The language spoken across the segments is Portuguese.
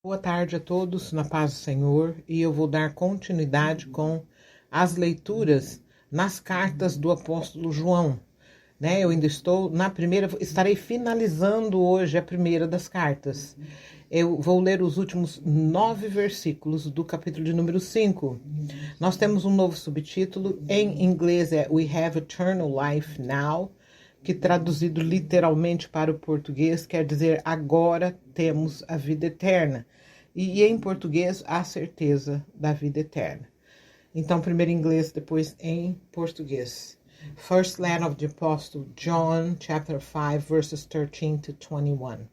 Boa tarde a todos, na paz do Senhor, e eu vou dar continuidade com as leituras nas cartas do apóstolo João. Eu ainda estou na primeira, estarei finalizando hoje a primeira das cartas. Eu vou ler os últimos 9 versículos do capítulo de número 5. Nós temos um novo subtítulo, em inglês é We Have Eternal Life Now, que traduzido literalmente para o português quer dizer agora temos a vida eterna. E em português, a certeza da vida eterna. Então, primeiro em inglês, depois em português. First letter of the Apostle John, chapter 5, verses 13 to 21.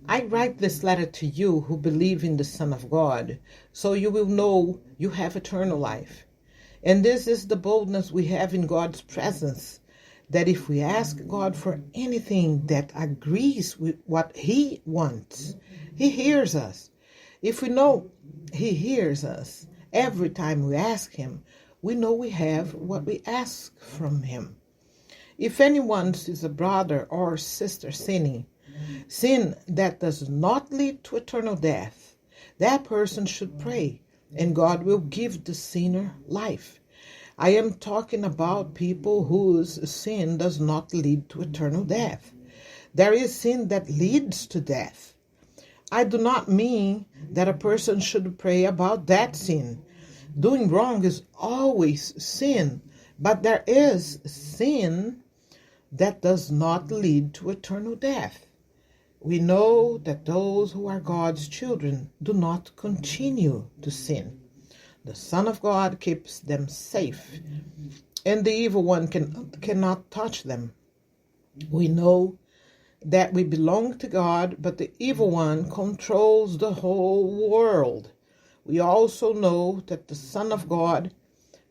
I write this letter to you who believe in the Son of God, so you will know you have eternal life. And this is the boldness we have in God's presence, that if we ask God for anything that agrees with what He wants, He hears us. If we know He hears us every time we ask Him, we know we have what we ask from Him. If anyone sees a brother or sister sinning, sin that does not lead to eternal death, that person should pray, and God will give the sinner life. I am talking about people whose sin does not lead to eternal death. There is sin that leads to death. I do not mean that a person should pray about that sin. Doing wrong is always sin, but there is sin that does not lead to eternal death. We know that those who are God's children do not continue to sin. The Son of God keeps them safe, and the evil one cannot touch them. We know that we belong to God, but the evil one controls the whole world. We also know that the Son of God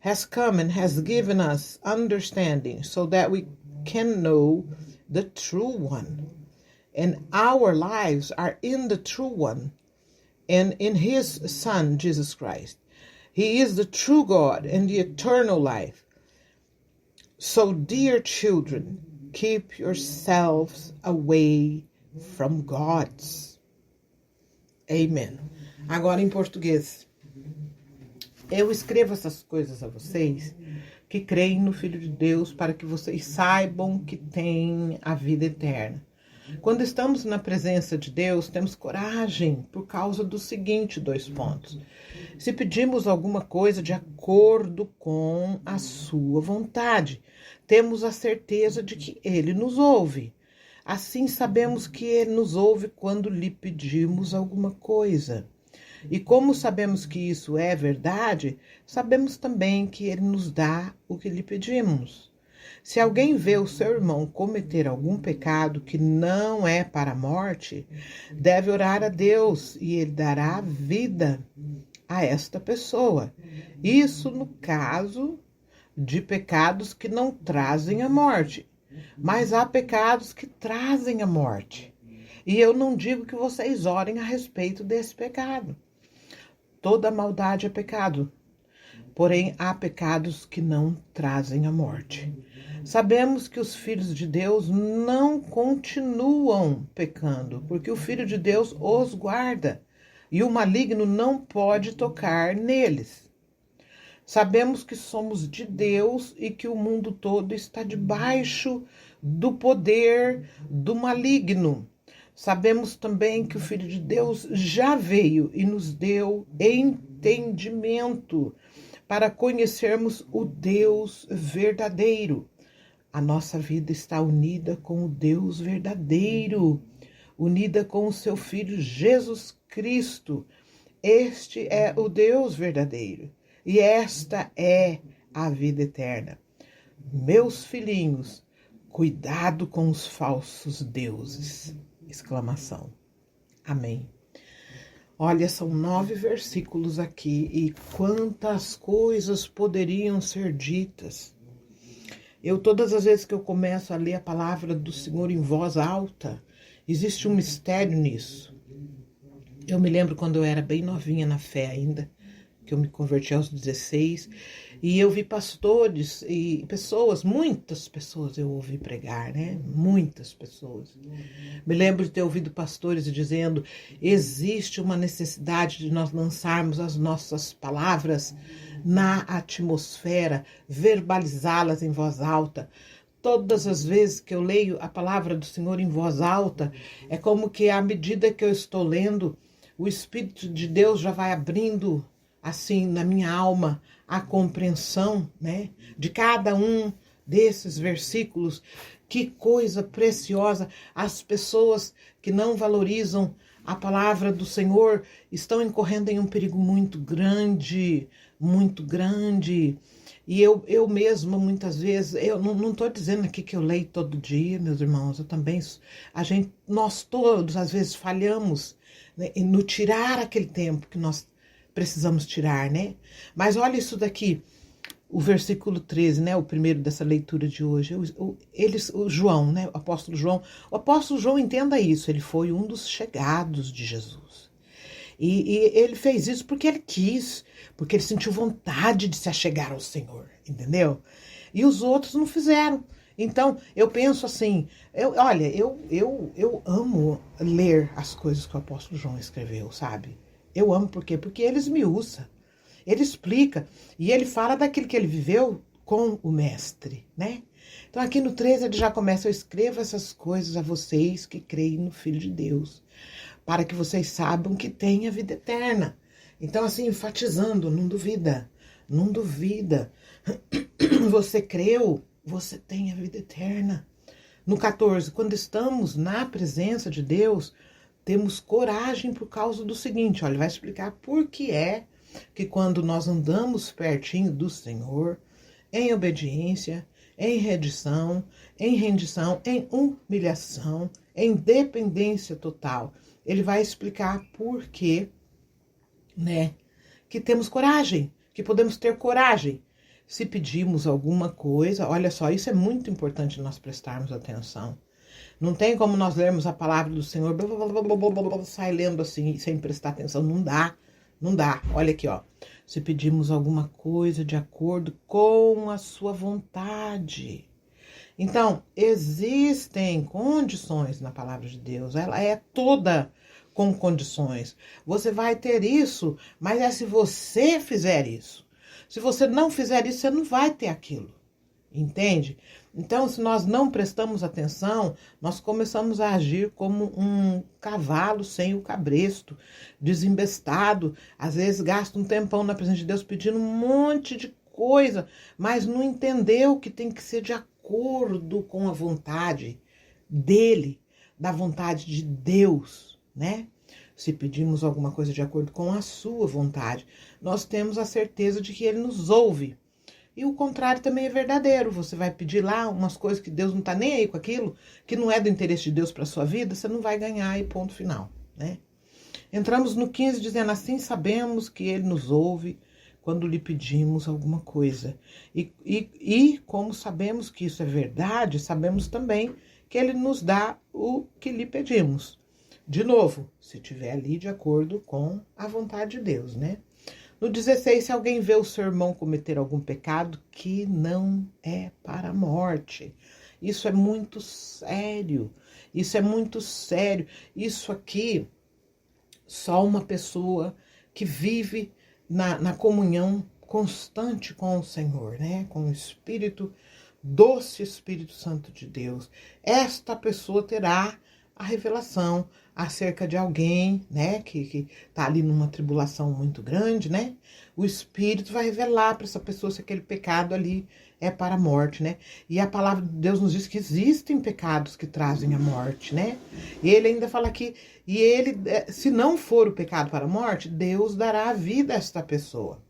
has come and has given us understanding so that we can know the true one. And our lives are in the true one and in His Son, Jesus Christ. He is the true God and the eternal life. So, dear children, keep yourselves away from gods. Amen. Agora em português. Eu escrevo essas coisas a vocês que creem no Filho de Deus para que vocês saibam que têm a vida eterna. Quando estamos na presença de Deus, temos coragem por causa do seguinte 2 pontos. Se pedimos alguma coisa de acordo com a sua vontade, temos a certeza de que Ele nos ouve. Assim sabemos que Ele nos ouve quando lhe pedimos alguma coisa. E como sabemos que isso é verdade, sabemos também que Ele nos dá o que lhe pedimos. Se alguém vê o seu irmão cometer algum pecado que não é para a morte, deve orar a Deus e Ele dará vida a esta pessoa. Isso no caso de pecados que não trazem a morte. Mas há pecados que trazem a morte. E eu não digo que vocês orem a respeito desse pecado. Toda maldade é pecado. Porém, há pecados que não trazem a morte. Sabemos que os filhos de Deus não continuam pecando, porque o Filho de Deus os guarda, e o maligno não pode tocar neles. Sabemos que somos de Deus e que o mundo todo está debaixo do poder do maligno. Sabemos também que o Filho de Deus já veio e nos deu entendimento para conhecermos o Deus verdadeiro. A nossa vida está unida com o Deus verdadeiro, unida com o seu Filho Jesus Cristo. Este é o Deus verdadeiro e esta é a vida eterna. Meus filhinhos, cuidado com os falsos deuses! Exclamação. Amém. Olha, são 9 versículos aqui e quantas coisas poderiam ser ditas. Todas as vezes que eu começo a ler a palavra do Senhor em voz alta, existe um mistério nisso. Eu me lembro quando eu era bem novinha na fé ainda, que eu me converti aos 16, e eu vi pastores e pessoas, muitas pessoas eu ouvi pregar, né? Muitas pessoas. Me lembro de ter ouvido pastores dizendo: existe uma necessidade de nós lançarmos as nossas palavras na atmosfera, verbalizá-las em voz alta. Todas as vezes que eu leio a palavra do Senhor em voz alta, é como que à medida que eu estou lendo, o Espírito de Deus já vai abrindo, assim, na minha alma, a compreensão, né, de cada um desses versículos. Que coisa preciosa! As pessoas que não valorizam a palavra do Senhor estão incorrendo em um perigo muito grande, muito grande. E eu mesma, muitas vezes, eu não estou dizendo aqui que eu leio todo dia, meus irmãos, eu também, nós todos, às vezes, falhamos, né, no tirar aquele tempo que nós precisamos tirar, né? Mas olha isso daqui, o versículo 13, né, o primeiro dessa leitura de hoje, o João, né, o apóstolo João, entenda isso, ele foi um dos chegados de Jesus. E ele fez isso porque ele quis, porque ele sentiu vontade de se achegar ao Senhor, entendeu? E os outros não fizeram. Então, eu penso assim, eu amo ler as coisas que o apóstolo João escreveu, sabe? Eu amo, por quê? Porque ele esmiuça, ele explica, e ele fala daquilo que ele viveu com o mestre, né? Então, aqui no 13 ele já começa: eu escrevo essas coisas a vocês que creem no Filho de Deus, para que vocês saibam que tem a vida eterna. Então, assim, enfatizando, não duvida, não duvida. Você creu, você tem a vida eterna. No 14, quando estamos na presença de Deus, temos coragem por causa do seguinte, olha, ele vai explicar por que é que quando nós andamos pertinho do Senhor, em obediência, em rendição, em humilhação, em dependência total, ele vai explicar por que, né, que temos coragem, que podemos ter coragem. Se pedimos alguma coisa, olha só, isso é muito importante nós prestarmos atenção. Não tem como nós lermos a palavra do Senhor, sai lendo assim, sem prestar atenção, não dá. Olha aqui, ó. Se pedimos alguma coisa de acordo com a sua vontade. Então, existem condições na palavra de Deus, ela é toda com condições. Você vai ter isso, mas é se você fizer isso. Se você não fizer isso, você não vai ter aquilo. Entende? Então, se nós não prestamos atenção, nós começamos a agir como um cavalo sem o cabresto, desembestado. Às vezes gasta um tempão na presença de Deus pedindo um monte de coisa, mas não entendeu que tem que ser de acordo com a vontade dele, da vontade de Deus, né? Se pedimos alguma coisa de acordo com a sua vontade, nós temos a certeza de que ele nos ouve. E o contrário também é verdadeiro. Você vai pedir lá umas coisas que Deus não está nem aí com aquilo, que não é do interesse de Deus para a sua vida, você não vai ganhar e ponto final, né? Entramos no 15 dizendo assim, sabemos que ele nos ouve quando lhe pedimos alguma coisa. E como sabemos que isso é verdade, sabemos também que ele nos dá o que lhe pedimos. De novo, se estiver ali de acordo com a vontade de Deus, né? No 16, se alguém vê o seu irmão cometer algum pecado que não é para a morte. Isso é muito sério. Isso é muito sério. Isso aqui, só uma pessoa que vive na comunhão constante com o Senhor, né? Com o Espírito, doce Espírito Santo de Deus. Esta pessoa terá a revelação acerca de alguém, né, que tá ali numa tribulação muito grande, né? O Espírito vai revelar para essa pessoa se aquele pecado ali é para a morte, né? E a palavra de Deus nos diz que existem pecados que trazem a morte, né? E ele ainda fala aqui, e ele, se não for o pecado para a morte, Deus dará a vida a esta pessoa.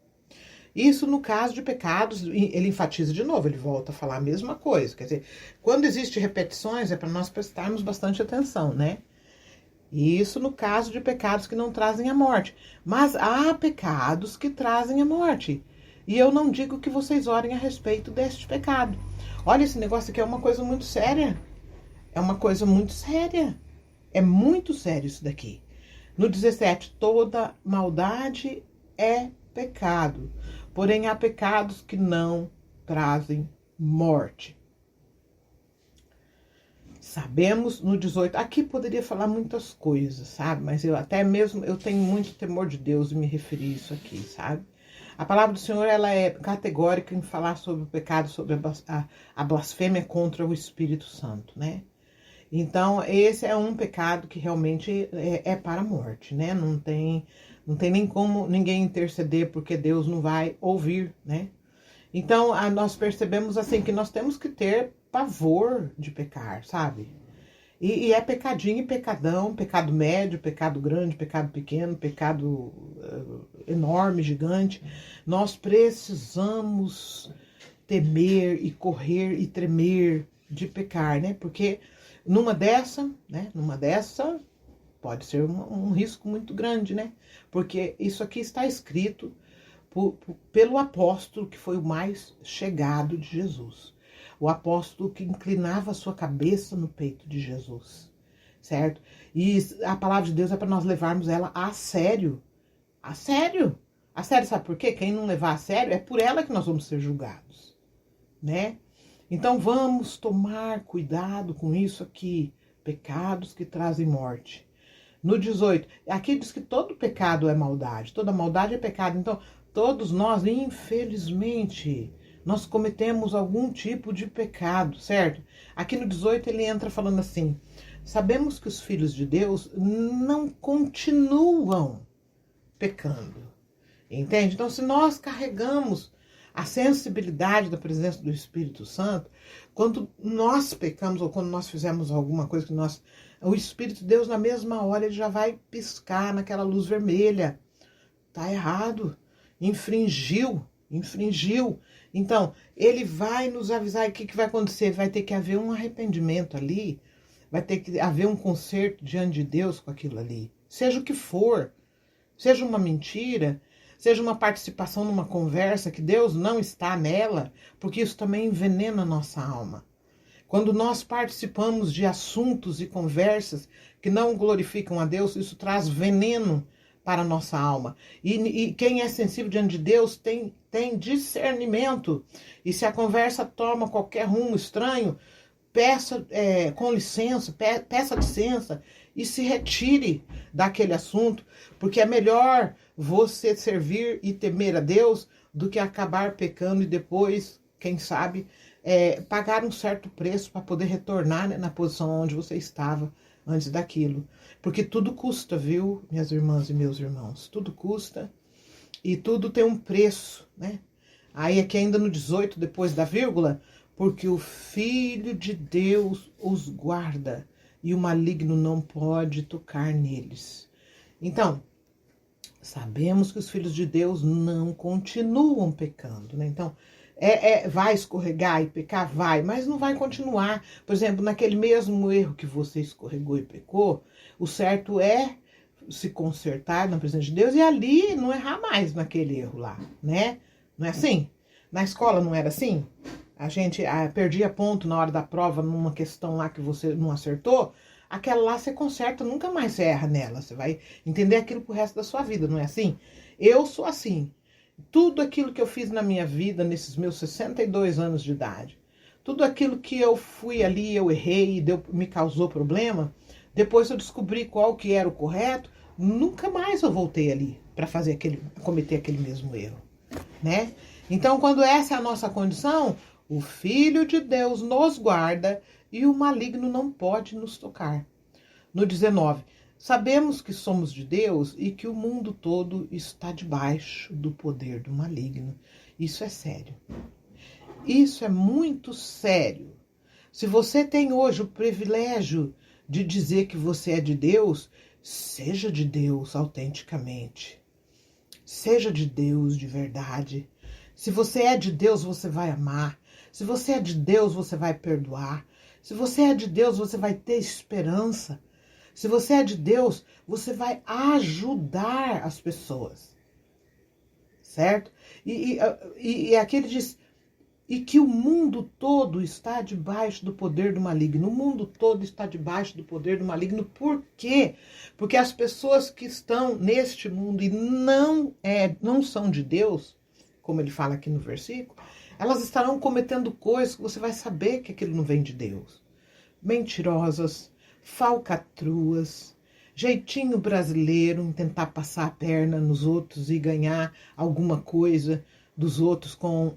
Isso no caso de pecados, ele enfatiza de novo, ele volta a falar a mesma coisa. Quer dizer, quando existe repetições, é para nós prestarmos bastante atenção, né? Isso no caso de pecados que não trazem a morte. Mas há pecados que trazem a morte. E eu não digo que vocês orem a respeito deste pecado. Olha, esse negócio aqui é uma coisa muito séria. É uma coisa muito séria. É muito sério isso daqui. No 17, toda maldade é pecado. Porém, há pecados que não trazem morte. Sabemos no 18, aqui poderia falar muitas coisas, sabe? Mas eu tenho muito temor de Deus em me referir a isso aqui, sabe? A palavra do Senhor, ela é categórica em falar sobre o pecado, sobre a blasfêmia contra o Espírito Santo, né? Então, esse é um pecado que realmente é para a morte, né? Não tem nem como ninguém interceder, porque Deus não vai ouvir, né? Então, nós percebemos assim que nós temos que ter pavor de pecar, sabe? E é pecadinho e pecadão, pecado médio, pecado grande, pecado pequeno, pecado enorme, gigante. Nós precisamos temer e correr e tremer de pecar, né? Porque numa dessa pode ser um risco muito grande, né? Porque isso aqui está escrito pelo apóstolo que foi o mais chegado de Jesus. O apóstolo que inclinava a sua cabeça no peito de Jesus, certo? E a palavra de Deus é para nós levarmos ela a sério. A sério. A sério, sabe por quê? Quem não levar a sério, é por ela que nós vamos ser julgados, né? Então vamos tomar cuidado com isso aqui. Pecados que trazem morte. No 18, aqui diz que todo pecado é maldade. Toda maldade é pecado. Então, todos nós, infelizmente, nós cometemos algum tipo de pecado, certo? Aqui no 18 ele entra falando assim: sabemos que os filhos de Deus não continuam pecando, entende? Então, se nós carregamos a sensibilidade da presença do Espírito Santo, quando nós pecamos ou quando nós fizemos alguma coisa que o Espírito de Deus na mesma hora ele já vai piscar naquela luz vermelha. Tá errado, infringiu. Então, ele vai nos avisar. E o que vai acontecer? Vai ter que haver um arrependimento ali, vai ter que haver um conserto diante de Deus com aquilo ali. Seja o que for, seja uma mentira, seja uma participação numa conversa que Deus não está nela, porque isso também envenena a nossa alma. Quando nós participamos de assuntos e conversas que não glorificam a Deus, isso traz veneno para a nossa alma. E quem é sensível diante de Deus tem discernimento. E se a conversa toma qualquer rumo estranho, peça com licença, peça licença e se retire daquele assunto, porque é melhor você servir e temer a Deus do que acabar pecando e depois, quem sabe, pagar um certo preço para poder retornar, né, na posição onde você estava antes daquilo. Porque tudo custa, viu, minhas irmãs e meus irmãos? Tudo custa e tudo tem um preço, né? Aí aqui ainda no 18, depois da vírgula, porque o Filho de Deus os guarda e o maligno não pode tocar neles. Então, sabemos que os filhos de Deus não continuam pecando, né? Então, vai escorregar e pecar? Vai, mas não vai continuar. Por exemplo, naquele mesmo erro que você escorregou e pecou, o certo é se consertar na presença de Deus e ali não errar mais naquele erro lá, né? Não é assim? Na escola não era assim? A gente perdia ponto na hora da prova numa questão lá que você não acertou, aquela lá você conserta, nunca mais você erra nela. Você vai entender aquilo pro resto da sua vida, não é assim? Eu sou assim. Tudo aquilo que eu fiz na minha vida, nesses meus 62 anos de idade, tudo aquilo que eu fui ali, eu errei e me causou problema, depois eu descobri qual que era o correto, nunca mais eu voltei ali para cometer aquele mesmo erro, né? Então, quando essa é a nossa condição, o Filho de Deus nos guarda e o maligno não pode nos tocar. No 19, sabemos que somos de Deus e que o mundo todo está debaixo do poder do maligno. Isso é sério. Isso é muito sério. Se você tem hoje o privilégio de dizer que você é de Deus, seja de Deus autenticamente. Seja de Deus de verdade. Se você é de Deus, você vai amar. Se você é de Deus, você vai perdoar. Se você é de Deus, você vai ter esperança. Se você é de Deus, você vai ajudar as pessoas. Certo? E aqui ele diz, e que o mundo todo está debaixo do poder do maligno. O mundo todo está debaixo do poder do maligno. Por quê? Porque as pessoas que estão neste mundo e não são de Deus, como ele fala aqui no versículo, elas estarão cometendo coisas que você vai saber que aquilo não vem de Deus. Mentirosas, falcatruas, jeitinho brasileiro em tentar passar a perna nos outros e ganhar alguma coisa dos outros com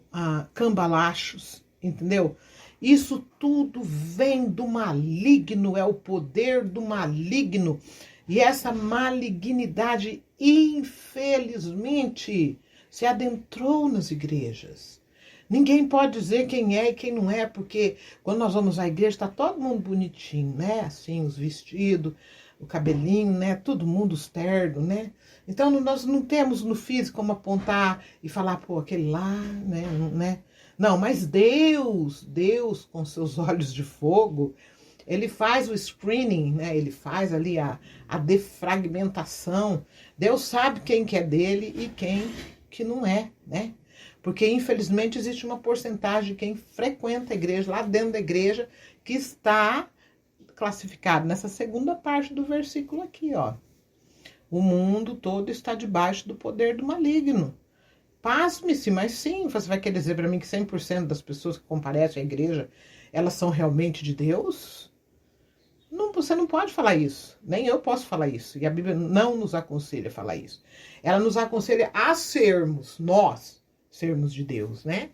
cambalachos, entendeu? Isso tudo vem do maligno, é o poder do maligno. E essa malignidade, infelizmente, se adentrou nas igrejas. Ninguém pode dizer quem é e quem não é, porque quando nós vamos à igreja está todo mundo bonitinho, né? Assim, os vestidos, o cabelinho, né? Todo mundo os ternos, né? Então nós não temos no físico como apontar e falar, pô, aquele lá, né? Não, mas Deus com seus olhos de fogo, ele faz o screening, né? Ele faz ali a defragmentação. Deus sabe quem que é dele e quem que não é, né? Porque, infelizmente, existe uma porcentagem de quem frequenta a igreja, lá dentro da igreja, que está classificado nessa segunda parte do versículo aqui, ó. O mundo todo está debaixo do poder do maligno. Pasme-se, mas sim, você vai querer dizer para mim que 100% das pessoas que comparecem à igreja, elas são realmente de Deus? Não, você não pode falar isso, nem eu posso falar isso, e a Bíblia não nos aconselha a falar isso. Ela nos aconselha a sermos de Deus, né?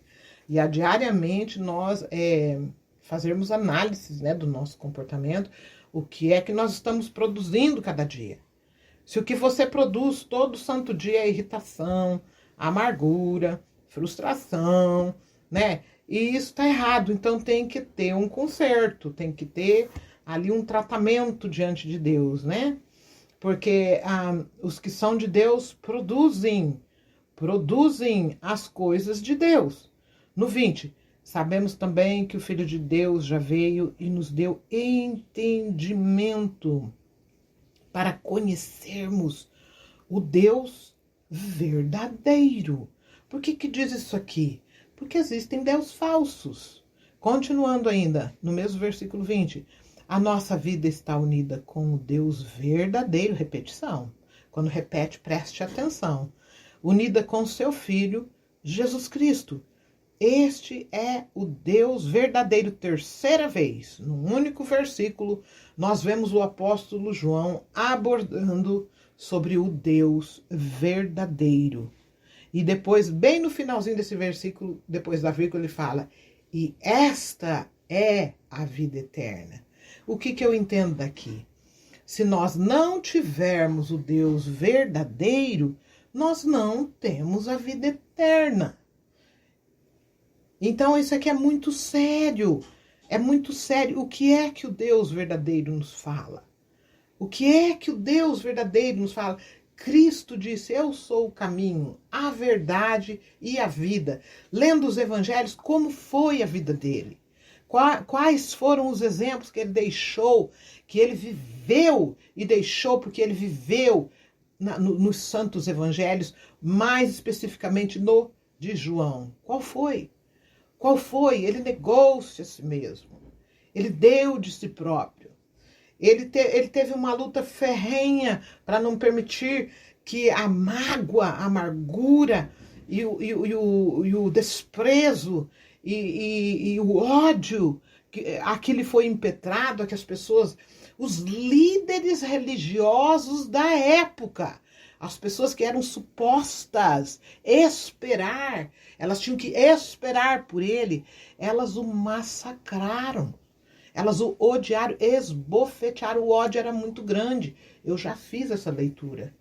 E a diariamente nós fazermos análises, né, do nosso comportamento, o que é que nós estamos produzindo cada dia. Se o que você produz todo santo dia é irritação, amargura, frustração, né? E isso tá errado, então tem que ter um conserto, tem que ter ali um tratamento diante de Deus, né? Porque os que são de Deus produzem as coisas de Deus. No 20, sabemos também que o Filho de Deus já veio e nos deu entendimento para conhecermos o Deus verdadeiro. Por que diz isso aqui? Porque existem deuses falsos. Continuando ainda, no mesmo versículo 20, a nossa vida está unida com o Deus verdadeiro, repetição. Quando repete, preste atenção. Unida com seu Filho, Jesus Cristo. Este é o Deus verdadeiro. Terceira vez, num único versículo, nós vemos o apóstolo João abordando sobre o Deus verdadeiro. E depois, bem no finalzinho desse versículo, depois da vírgula, ele fala, e esta é a vida eterna. O que eu entendo daqui? Se nós não tivermos o Deus verdadeiro, nós não temos a vida eterna. Então isso aqui é muito sério. É muito sério. O que é que o Deus verdadeiro nos fala? O que é que o Deus verdadeiro nos fala? Cristo disse, eu sou o caminho, a verdade e a vida. Lendo os evangelhos, como foi a vida dele? Quais foram os exemplos que ele deixou, que ele viveu e deixou porque ele viveu nos santos evangelhos, mais especificamente no de João. Qual foi? Qual foi? Ele negou-se a si mesmo. Ele deu de si próprio. Ele teve uma luta ferrenha para não permitir que a mágoa, a amargura e o desprezo e o ódio a que lhe foi impetrado, a que as pessoas, os líderes religiosos da época, as pessoas que eram supostas esperar, elas tinham que esperar por ele, elas o massacraram. Elas o odiaram, esbofetearam, o ódio era muito grande. Eu já fiz essa leitura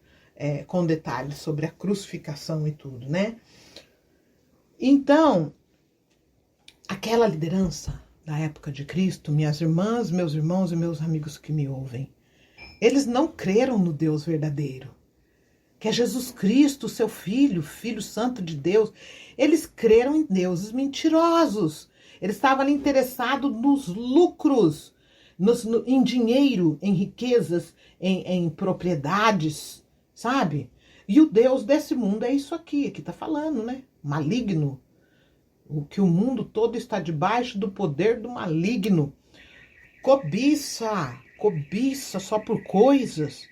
com detalhes sobre a crucificação e tudo, né? Então, aquela liderança da época de Cristo, minhas irmãs, meus irmãos e meus amigos que me ouvem, eles não creram no Deus verdadeiro, que é Jesus Cristo, seu Filho, Filho Santo de Deus. Eles creram em deuses mentirosos. Eles estavam ali interessados nos lucros, em dinheiro, em riquezas, em propriedades, sabe? E o Deus desse mundo é isso aqui que está falando, né? Maligno. que o mundo todo está debaixo do poder do maligno. Cobiça só por coisas,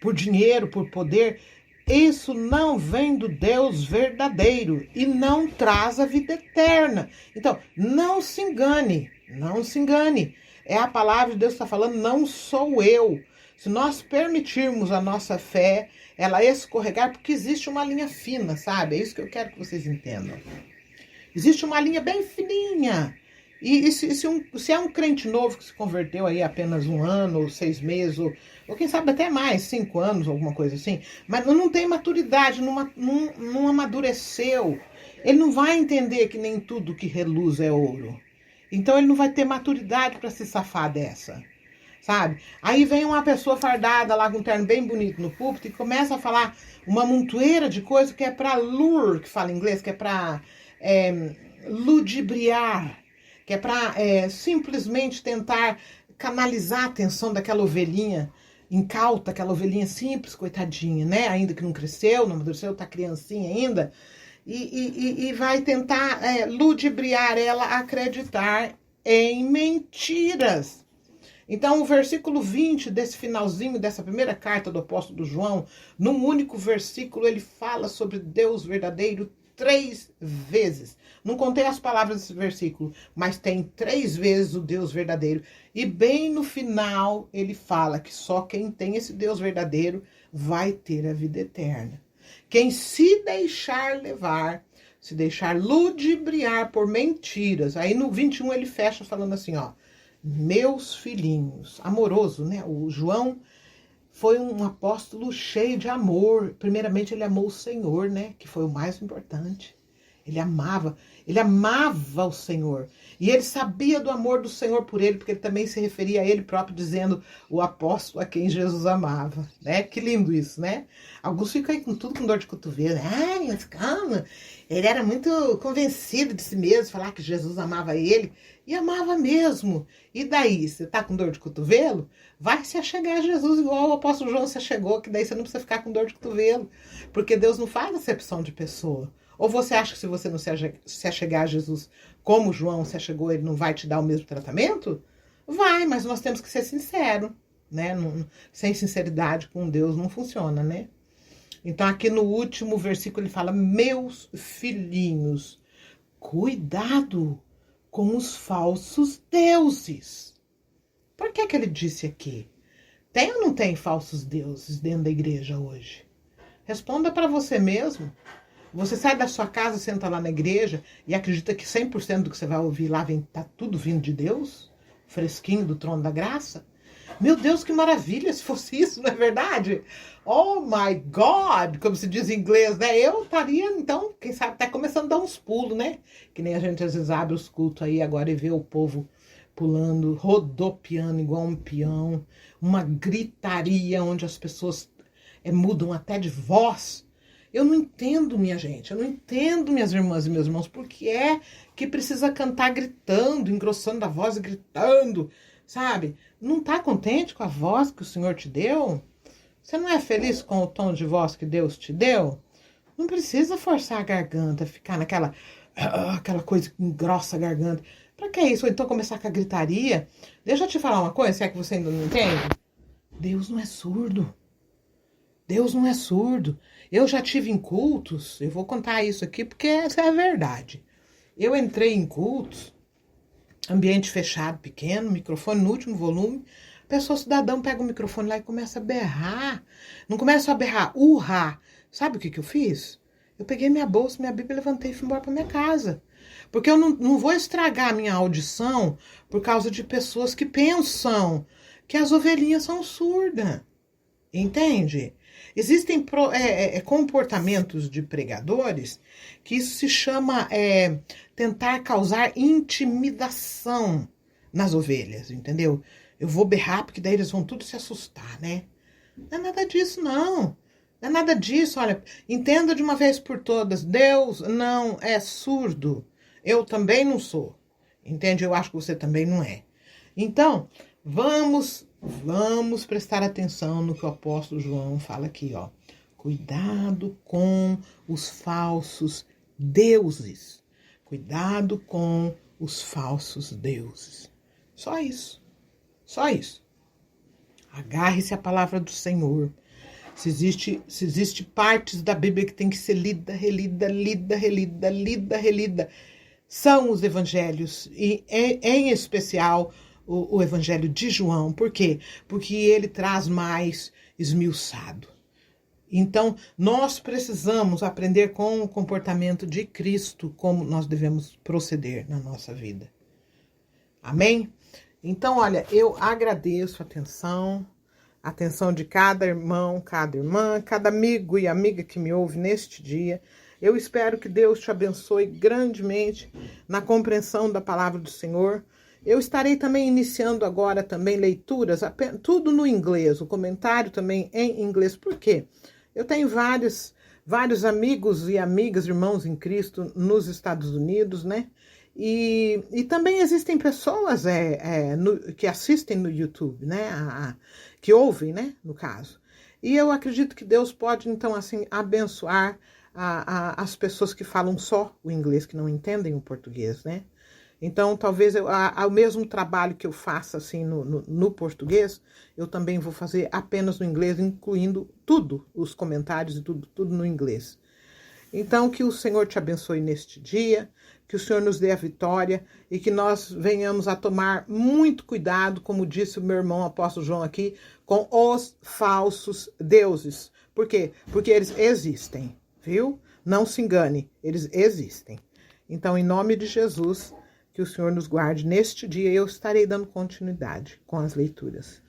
por dinheiro, por poder. Isso não vem do Deus verdadeiro e não traz a vida eterna. Então, não se engane, não se engane. É a palavra de Deus que está falando, não sou eu. Se nós permitirmos a nossa fé, ela escorregar, porque existe uma linha fina, sabe? É isso que eu quero que vocês entendam. Existe uma linha bem fininha. E se é um crente novo que se converteu aí apenas 1 ano, ou 6 meses, ou quem sabe até mais, 5 anos, alguma coisa assim, mas não tem maturidade, não amadureceu, ele não vai entender que nem tudo que reluz é ouro. Então ele não vai ter maturidade para se safar dessa, sabe? Aí vem uma pessoa fardada lá com um terno bem bonito no púlpito e começa a falar uma montoeira de coisa que é para lure, que fala em inglês, que é para ludibriar, que é para simplesmente tentar canalizar a atenção daquela ovelhinha incauta, aquela ovelhinha simples, coitadinha, né? Ainda que não cresceu, não amadureceu, tá criancinha ainda, e vai tentar ludibriar ela a acreditar em mentiras. Então, o versículo 20 desse finalzinho, dessa primeira carta do apóstolo João, num único versículo, ele fala sobre Deus verdadeiro 3 vezes. Não contei as palavras desse versículo, mas tem 3 vezes o Deus verdadeiro. E bem no final, ele fala que só quem tem esse Deus verdadeiro vai ter a vida eterna. Quem se deixar levar, se deixar ludibriar por mentiras. Aí no 21 ele fecha falando assim, ó. Meus filhinhos, amoroso, né? O João foi um apóstolo cheio de amor. Primeiramente, ele amou o Senhor, né? Que foi o mais importante. Ele amava o Senhor. E ele sabia do amor do Senhor por ele, porque ele também se referia a ele próprio, dizendo o apóstolo a quem Jesus amava, né? Que lindo isso, né? Alguns ficam aí com tudo com dor de cotovelo. Ai, mas calma. Ele era muito convencido de si mesmo, falar que Jesus amava ele. E amava mesmo. E daí, você tá com dor de cotovelo? Vai se achegar a Jesus igual o apóstolo João se achegou, que daí você não precisa ficar com dor de cotovelo. Porque Deus não faz acepção de pessoa. Ou você acha que se você não se achegar a Jesus como João se achegou, ele não vai te dar o mesmo tratamento? Vai, mas nós temos que ser sinceros, né? Sem sinceridade com Deus não funciona, né? Então aqui no último versículo ele fala, meus filhinhos, cuidado com os falsos deuses. Por que ele disse aqui? Tem ou não tem falsos deuses dentro da igreja hoje? Responda para você mesmo. Você sai da sua casa, senta lá na igreja e acredita que 100% do que você vai ouvir lá tá tudo vindo de Deus? Fresquinho do trono da graça? Meu Deus, que maravilha se fosse isso, não é verdade? Oh my God, como se diz em inglês, né? Eu estaria, então, quem sabe, até começando a dar uns pulos, né? Que nem a gente às vezes abre os cultos aí agora e vê o povo pulando, rodopiando igual um peão, uma gritaria onde as pessoas mudam até de voz. Eu não entendo, minha gente, eu não entendo, minhas irmãs e meus irmãos, porque é que precisa cantar gritando, engrossando a voz e gritando, sabe? Não tá contente com a voz que o Senhor te deu? Você não é feliz com o tom de voz que Deus te deu? Não precisa forçar a garganta, ficar naquela aquela coisa que engrossa a garganta. Pra que isso? Ou então começar com a gritaria? Deixa eu te falar uma coisa, se é que você ainda não entende. Deus não é surdo. Deus não é surdo. Eu já tive em cultos, eu vou contar isso aqui porque essa é a verdade. Eu entrei em cultos, ambiente fechado, pequeno, microfone no último volume, a pessoa cidadão pega o microfone lá e começa a berrar. Não começa a berrar, urrar. Sabe o que eu fiz? Eu peguei minha bolsa, minha Bíblia, levantei e fui embora para minha casa. Porque eu não vou estragar a minha audição por causa de pessoas que pensam que as ovelhinhas são surdas. Entende? Existem comportamentos de pregadores que isso se chama tentar causar intimidação nas ovelhas, entendeu? Eu vou berrar porque daí eles vão tudo se assustar, né? Não é nada disso, não. Não é nada disso, olha, entenda de uma vez por todas, Deus não é surdo. Eu também não sou, entende? Eu acho que você também não é. Então, vamos prestar atenção no que o apóstolo João fala aqui, ó. Cuidado com os falsos deuses. Cuidado com os falsos deuses. Só isso. Só isso. Agarre-se à palavra do Senhor. Se existe partes da Bíblia que tem que ser lida, relida, são os evangelhos, e em especial o evangelho de João. Por quê? Porque ele traz mais esmiuçado. Então, nós precisamos aprender com o comportamento de Cristo como nós devemos proceder na nossa vida. Amém? Então, olha, eu agradeço a atenção de cada irmão, cada irmã, cada amigo e amiga que me ouve neste dia. Eu espero que Deus te abençoe grandemente na compreensão da palavra do Senhor. Eu estarei também iniciando agora também leituras, tudo no inglês, o comentário também em inglês. Por quê? Eu tenho vários amigos e amigas, irmãos em Cristo nos Estados Unidos, né? E também existem pessoas que assistem no YouTube, né? Que ouvem, né? No caso. E eu acredito que Deus pode, então, assim, abençoar as pessoas que falam só o inglês, que não entendem o português, né? Então, talvez o mesmo trabalho que eu faça assim no português, eu também vou fazer apenas no inglês, incluindo tudo, os comentários e tudo no inglês. Então, que o Senhor te abençoe neste dia, que o Senhor nos dê a vitória e que nós venhamos a tomar muito cuidado, como disse o meu irmão apóstolo João aqui, com os falsos deuses. Por quê? Porque eles existem, viu? Não se engane, eles existem. Então, em nome de Jesus, que o Senhor nos guarde neste dia, eu estarei dando continuidade com as leituras.